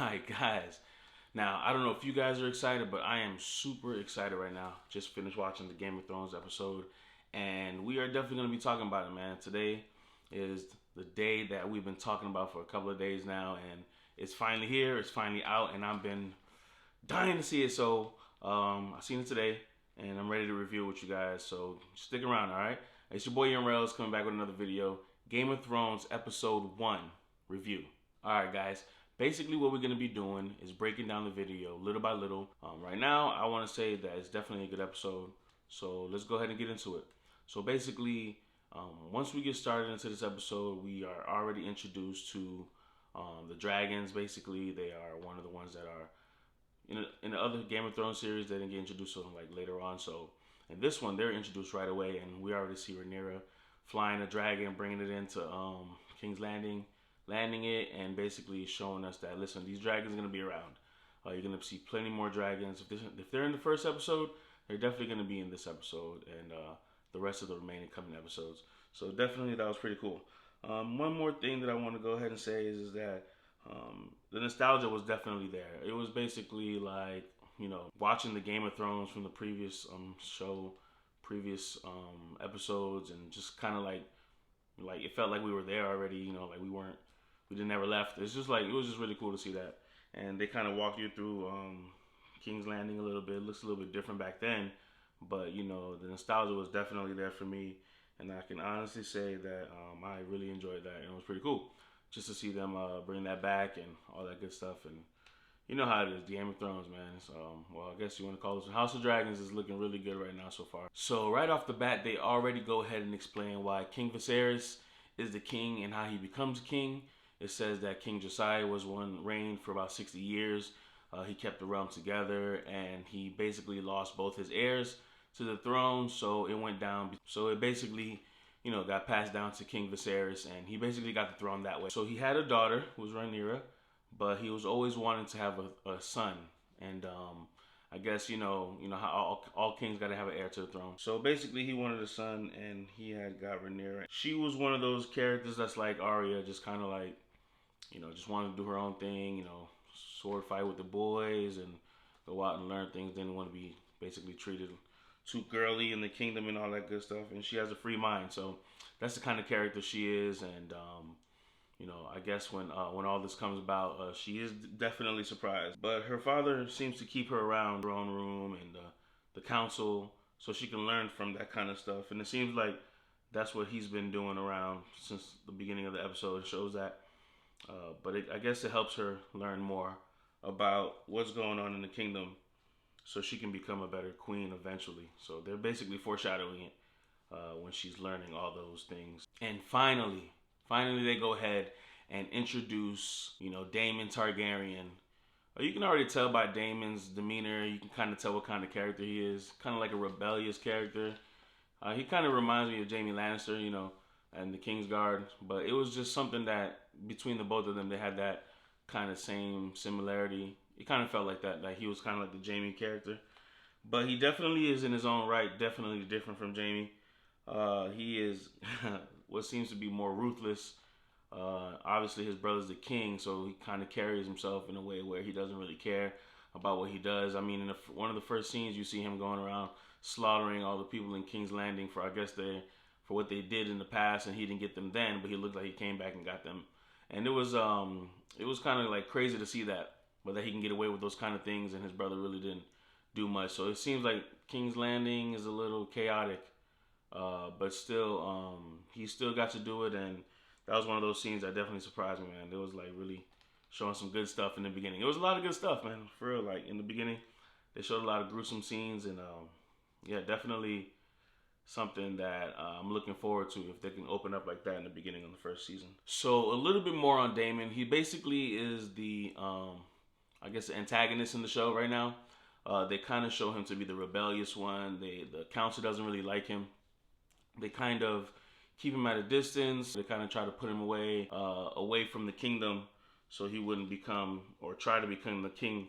right, guys. Now, I don't know if you guys are excited, but I am super excited right now. Just finished watching the Game of Thrones episode, and we are definitely going to be talking about it, man. Today is the day that we've been talking about for a couple of days now, and it's finally here. It's finally out, and I've been dying to see it. So, I seen it today, and I'm ready to review it with you guys. So, stick around, all right? It's your boy Ian Rails coming back with another video. Game of Thrones Episode 1 review. All right, guys. Basically, what we're going to be doing is breaking down the video little by little. Right now, I want to say that it's definitely a good episode. So let's go ahead and get into it. So basically, once we get started into this episode, we are already introduced to the dragons. Basically, they are one of the ones that are in the other Game of Thrones series. They didn't get introduced to them like later on. So in this one, they're introduced right away, and we already see Rhaenyra flying a dragon, bringing it into King's Landing, landing it, and basically showing us that, listen, these dragons are going to be around. You're going to see plenty more dragons. If they're in the first episode, they're definitely going to be in this episode and the rest of the remaining coming episodes. So definitely that was pretty cool. One more thing that I want to go ahead and say is that the nostalgia was definitely there. It was basically like, watching the Game of Thrones from the previous show, previous episodes, and just kind of like it felt like we were there already. Like we didn't ever left. It's just like it was just really cool to see that, and they kind of walk you through King's Landing a little bit. It looks a little bit different back then, but the nostalgia was definitely there for me, and I can honestly say that I really enjoyed that, and it was pretty cool just to see them bring that back and all that good stuff. And you know how it is, Game of Thrones, man. So, well, I guess you want to call this House of Dragons is looking really good right now so far. So right off the bat, they already go ahead and explain why King Viserys is the king and how he becomes king. It says that King Josiah reigned for about 60 years. He kept the realm together, and he basically lost both his heirs to the throne. So it went down. So it basically, got passed down to King Viserys, and he basically got the throne that way. So he had a daughter who was Rhaenyra, but he was always wanting to have a son. And I guess how all kings got to have an heir to the throne. So basically, he wanted a son, and he had got Rhaenyra. She was one of those characters that's like Arya, just kind of like, just wanted to do her own thing, sword fight with the boys and go out and learn things. Didn't want to be basically treated too girly in the kingdom and all that good stuff. And she has a free mind, so that's the kind of character she is. And I guess when all this comes about, she is definitely surprised. But her father seems to keep her around her own room and the council, so she can learn from that kind of stuff. And it seems like that's what he's been doing around since the beginning of the episode. It shows that. But I guess it helps her learn more about what's going on in the kingdom, so she can become a better queen eventually. So they're basically foreshadowing it when she's learning all those things. And finally, they go ahead and introduce, Daemon Targaryen. You can already tell by Daemon's demeanor. You can kind of tell what kind of character he is. Kind of like a rebellious character. He kind of reminds me of Jaime Lannister, and the Kingsguard. But it was just something that between the both of them, they had that kind of same similarity. It kind of felt like that. Like he was kind of like the Jaime character. But he definitely is in his own right. Definitely different from Jaime. He is what seems to be more ruthless. Obviously, his brother's the king, so he kind of carries himself in a way where he doesn't really care about what he does. I mean, in one of the first scenes, you see him going around slaughtering all the people in King's Landing for, I guess, for what they did in the past, and he didn't get them then, but he looked like he came back and got them. And it was kind of like crazy to see that, but that he can get away with those kind of things, and his brother really didn't do much. So it seems like King's Landing is a little chaotic, but still, he still got to do it, and that was one of those scenes that definitely surprised me, man. It was like really showing some good stuff in the beginning. It was a lot of good stuff, man. For real, like in the beginning, they showed a lot of gruesome scenes, and yeah, definitely something that I'm looking forward to if they can open up like that in the beginning of the first season. So a little bit more on Daemon. He basically is the, I guess, the antagonist in the show right now. They kind of show him to be the rebellious one. The council doesn't really like him. They kind of keep him at a distance. They kind of try to put him away from the kingdom, so he wouldn't become or try to become the king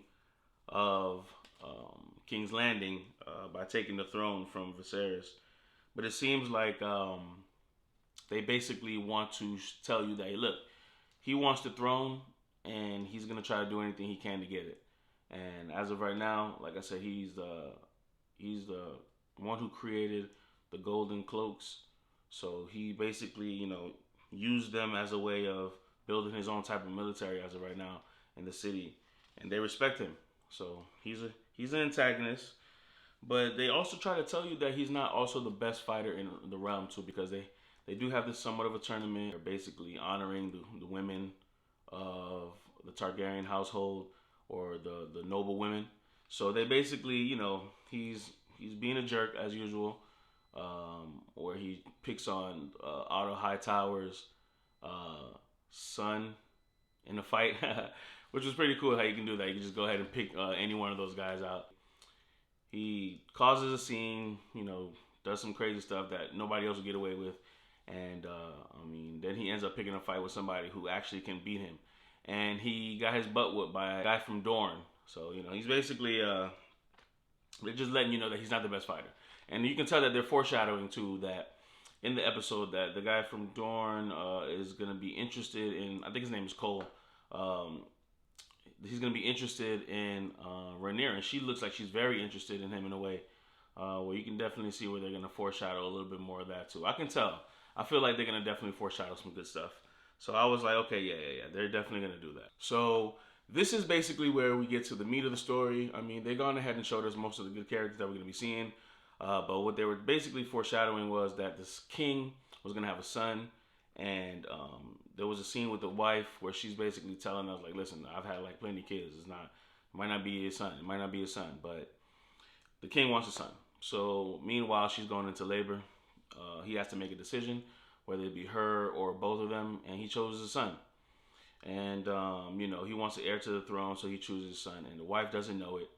of King's Landing by taking the throne from Viserys. But it seems like they basically want to tell you that, hey, look, he wants the throne, and he's gonna try to do anything he can to get it. And as of right now, like I said, he's the one who created the golden cloaks. So he basically, used them as a way of building his own type of military as of right now in the city, and they respect him. So he's an antagonist, but they also try to tell you that he's not also the best fighter in the realm too, because they do have this somewhat of a tournament. They're basically honoring the women of the Targaryen household, or the noble women. So they basically, he's being a jerk as usual, where he picks on Otto Hightower's son in a fight, which was pretty cool how you can do that. You can just go ahead and pick any one of those guys out. He causes a scene, does some crazy stuff that nobody else will get away with. And, then he ends up picking a fight with somebody who actually can beat him. And he got his butt whooped by a guy from Dorne. So, he's basically, they're just letting you know that he's not the best fighter. And you can tell that they're foreshadowing, too, that in the episode that the guy from Dorne is going to be interested in, I think his name is Cole, he's going to be interested in Rhaenyra, and she looks like she's very interested in him in a way where you can definitely see where they're going to foreshadow a little bit more of that too. I can tell. I feel like they're going to definitely foreshadow some good stuff. So I was like, okay, yeah, they're definitely going to do that. So this is basically where we get to the meat of the story. They've gone ahead and showed us most of the good characters that we're going to be seeing. But what they were basically foreshadowing was that this king was going to have a son. And there was a scene with the wife where she's basically telling us, like, listen, I've had like plenty of kids. It might not be his son. It might not be his son, but the king wants a son. So meanwhile, she's going into labor. He has to make a decision, whether it be her or both of them, and he chose his son. And he wants the heir to the throne, so he chooses his son. And the wife doesn't know it,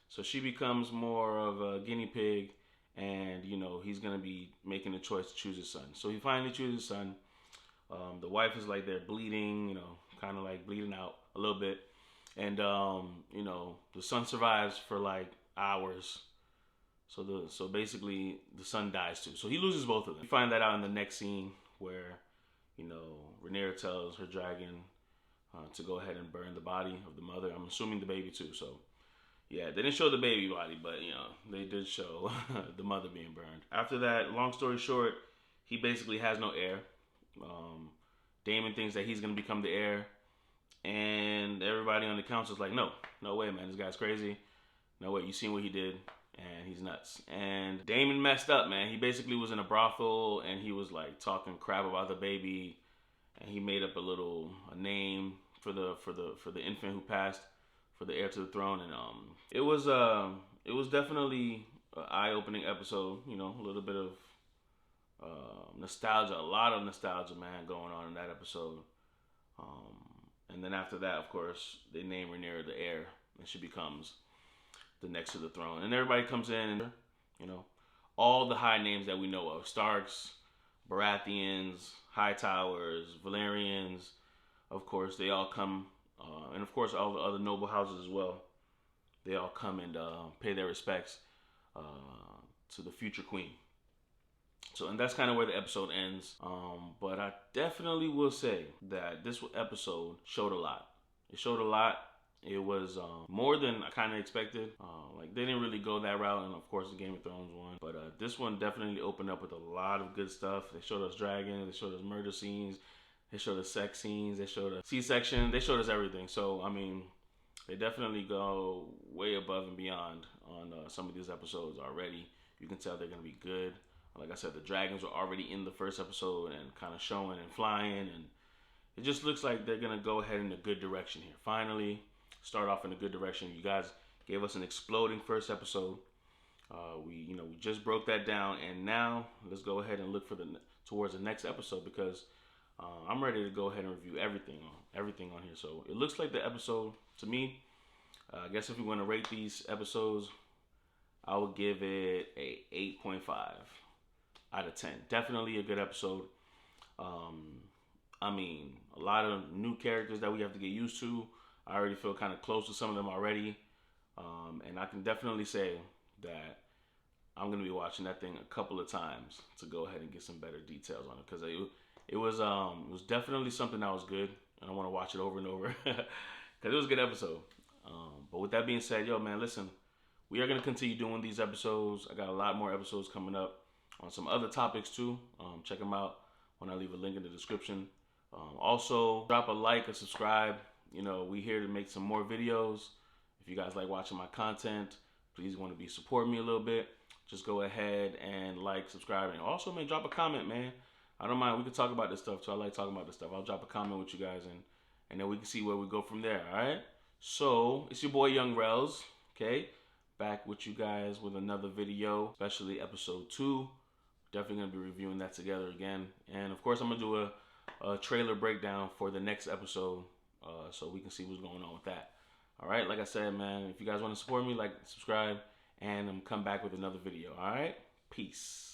so she becomes more of a guinea pig. And he's gonna be making a choice to choose his son. So he finally chooses his son. The wife is like they're bleeding, kind of like bleeding out a little bit. And, the son survives for like hours. So basically the son dies too. So he loses both of them. You find that out in the next scene where, Rhaenyra tells her dragon to go ahead and burn the body of the mother. I'm assuming the baby too. So yeah, they didn't show the baby body, but, they did show the mother being burned. After that, long story short, he basically has no heir. Daemon thinks that he's going to become the heir, and everybody on the council is like, no way, man, this guy's crazy. No way, you seen what he did, and he's nuts. And Daemon messed up, man. He basically was in a brothel, and he was like talking crap about the baby, and he made up a name for the infant who passed, for the heir to the throne. And it was definitely an eye-opening episode. A little bit of nostalgia, a lot of nostalgia, man, going on in that episode. And then after that, of course, they name Rhaenyra the heir, and she becomes the next to the throne. And everybody comes in, and all the high names that we know of: Starks, Baratheons, Hightowers, Valerians. Of course, they all come, and of course, all the other noble houses as well. They all come and pay their respects to the future queen. So, and that's kind of where the episode ends. But I definitely will say that this episode showed a lot. It showed a lot. It was more than I kind of expected. They didn't really go that route, and of course the Game of Thrones one. But this one definitely opened up with a lot of good stuff. They showed us dragons. They showed us murder scenes. They showed us sex scenes. They showed us C-section. They showed us everything. So, they definitely go way above and beyond on some of these episodes already. You can tell they're going to be good. Like I said, the dragons were already in the first episode and kind of showing and flying, and it just looks like they're gonna go ahead in a good direction here. Finally, start off in a good direction. You guys gave us an exploding first episode. We just broke that down, and now let's go ahead and look towards the next episode, because I'm ready to go ahead and review everything on here. So it looks like the episode to me. I guess if we want to rate these episodes, I would give it a 8.5. out of 10. Definitely a good episode. A lot of new characters that we have to get used to. I already feel kind of close to some of them already. And I can definitely say that I'm going to be watching that thing a couple of times to go ahead and get some better details on it. Because it was definitely something that was good. and I want to watch it over and over because it was a good episode. But with that being said, yo, man, listen, we are gonna continue doing these episodes. I got a lot more episodes coming up on some other topics too. Check them out when I leave a link in the description. Also, drop a like, a subscribe. You know, we here to make some more videos. If you guys like watching my content, please want to be supporting me a little bit. Just go ahead and like, subscribe, and also, man, drop a comment, man. I don't mind. We can talk about this stuff too. I like talking about this stuff. I'll drop a comment with you guys, and then we can see where we go from there. All right. So it's your boy Young Rels. Okay, back with you guys with another video, especially episode 2. Definitely gonna be reviewing that together again, and of course I'm gonna do a trailer breakdown for the next episode, so we can see what's going on with that. All right, like I said, man, if you guys want to support me, like, subscribe, and I'm come back with another video. All right, peace.